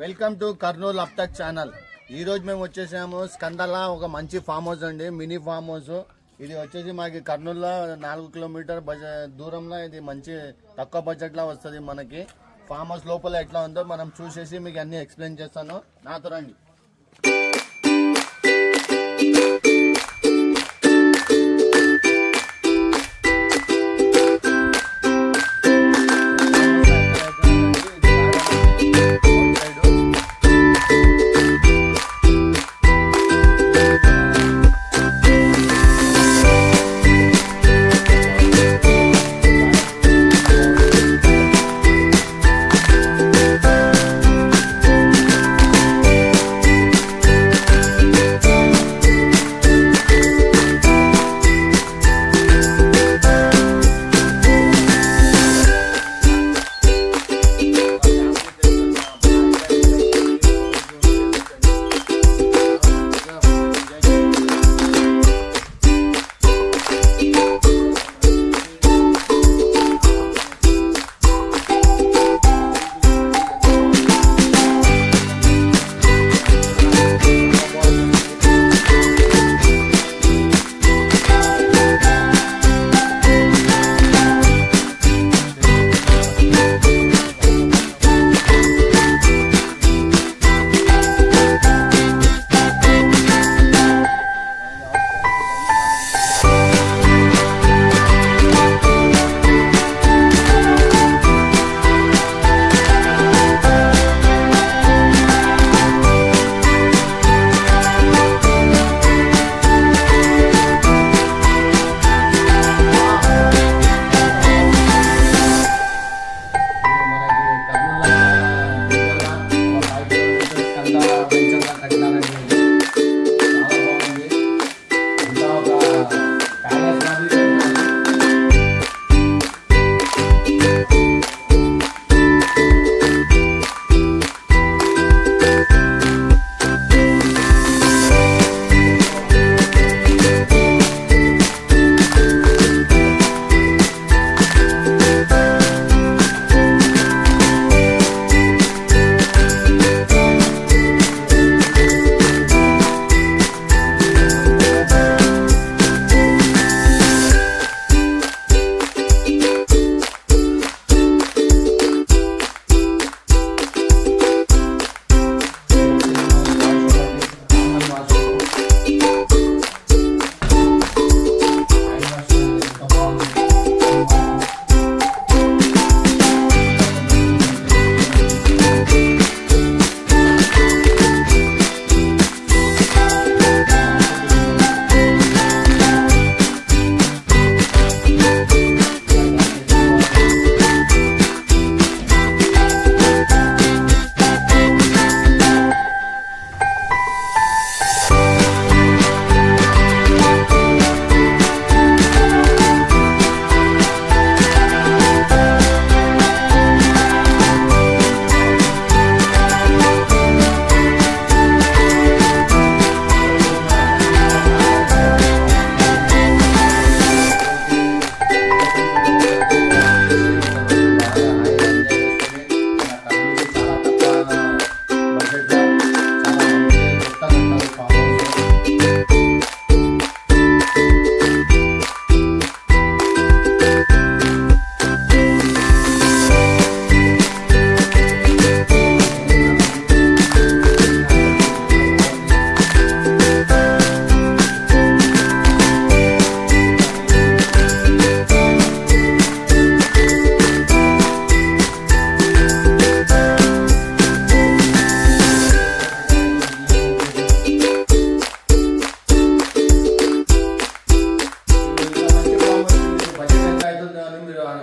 Welcome to Kurnool అప్టెక్ channel. ఈ రోజు మేము వచ్చేసాము స్కందల ఒక మంచి ఫామ్ హౌస్ అండి, మినీ ఫామ్ హౌస్. ఇది వచ్చేసి మాకు కర్నూలులో 4 కిలోమీటర్ దూరంలో ఇది మంచి తక్కువ బడ్జెట్ లో వస్తుంది. మనకి ఫామ్ హౌస్ లోపల ఎట్లా ఉందో మనం చూసేసి మీకు అన్ని ఎక్స్ప్లెయిన్ చేస్తాను. నాతో రండి.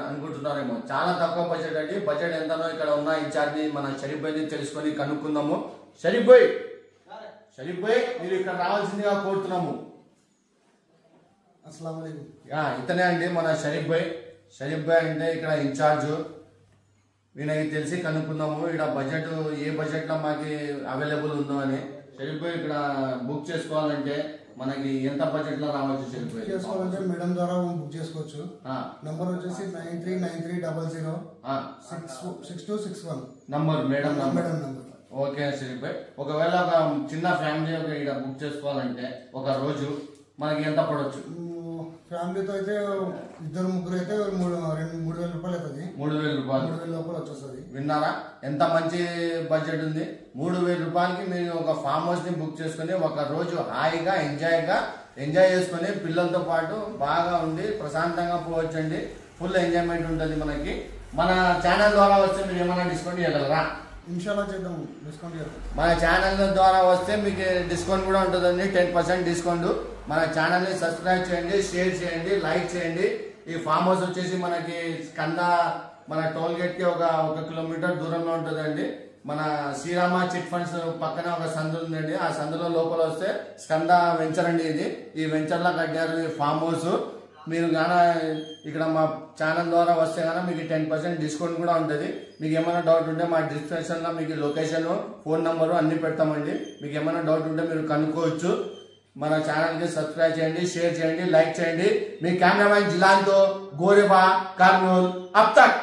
అనుకుంటున్నారేమో చాలా తక్కువ బడ్జెట్ అండి. బడ్జెట్ ఎంతనో ఇక్కడ ఉన్న ఇన్ఛార్జ్ మన షరీఫ్ భాయ్ తెలుసుకొని కనుక్కుందాము. షరీఫ్ భాయ్ మీరు ఇక్కడ రావాల్సిందిగా కోరుతున్నాము. అస్సలాము అలైకుం. ఇతనే అండి మన షరీఫ్ భాయ్ అంటే ఇక్కడ ఇన్ఛార్జ్. వీళ్ళకి తెలిసి కనుక్కుందాము ఇక్కడ బడ్జెట్ ఏ బడ్జెట్ లో మాకు అవైలబుల్ ఉందో అని. షరీఫ్ భాయ్ ఇక్కడ బుక్ చేసుకోవాలంటే మనకి ఎంత బడ్జెట్ లో రావచ్చు? చేసుకోవాలంటే మేడం ద్వారా బుక్ చేసుకోవచ్చు. నంబర్ వచ్చేసి 9393006261 నంబర్ మేడం నంబర్. ఓకే శ్రీపేట్, ఒకవేళ ఒక చిన్న ఫ్యామిలీ ఇక్కడ బుక్ చేసుకోవాలంటే ఒక రోజు మనకి ఎంత పడవచ్చు? ఫ్యామిలీతో అయితే 2-3 అయితే 3,000 రూపాయలు అవుతుంది. 3,000 రూపాయలు. 3,000 లోపల వచ్చేస్తుంది. విన్నారా ఎంత మంచి బడ్జెట్ ఉంది? 3,000 రూపాయలకి మీరు ఒక ఫామ్ హౌస్ ని బుక్ చేసుకుని ఒక రోజు హాయిగా ఎంజాయ్ చేసుకుని పిల్లలతో పాటు బాగా ఉండి ప్రశాంతంగా పోవచ్చండి. ఫుల్ ఎంజాయ్మెంట్ ఉంటుంది మనకి. మన ఛానల్ ద్వారా వస్తే మీరు ఏమైనా డిస్కౌంట్ ఇవ్వగలరా? ఇన్షాల్లా చేద్దాం, డిస్కౌంట్ చేద్దాం. మన ఛానల్ ద్వారా వస్తే మీకు డిస్కౌంట్ కూడా ఉంటుందండి, 10% డిస్కౌంట్. మన ఛానల్ ని సబ్స్క్రైబ్ చేయండి, షేర్ చేయండి, లైక్ చేయండి. ఈ ఫామ్ హౌస్ వచ్చేసి మనకి మన టోల్ గేట్ కి ఒక కిలోమీటర్ దూరంలో ఉంటుందండి. మన శ్రీరామ చిట్ ఫండ్స్ పక్కన ఒక సందు ఉందండి. ఆ సందులో లోపల వస్తే స్కంద వెంచర్ అండి. ఈ వెంచర్ లా కట్టారు ఈ ఫామ్ హౌస్. మీరు గాన ఇక్కడ మా ఛానల్ ద్వారా వస్తే గానా మీకు 10% డిస్కౌంట్ కూడా ఉంటుంది. మీకు ఏమైనా డౌట్ ఉంటే మా డిస్క్రిప్షన్ లో మీకు లొకేషన్, ఫోన్ నంబరు అన్ని పెడతామండి. మీకు ఏమైనా డౌట్ ఉంటే మీరు కనుక్కోవచ్చు. మన ఛానల్ కి సబ్స్క్రైబ్ చేయండి, షేర్ చేయండి, లైక్ చేయండి. మీ కెమెరామెన్ జిలాన్తో గోరెబా, కర్నూలు. అబ్ తక్.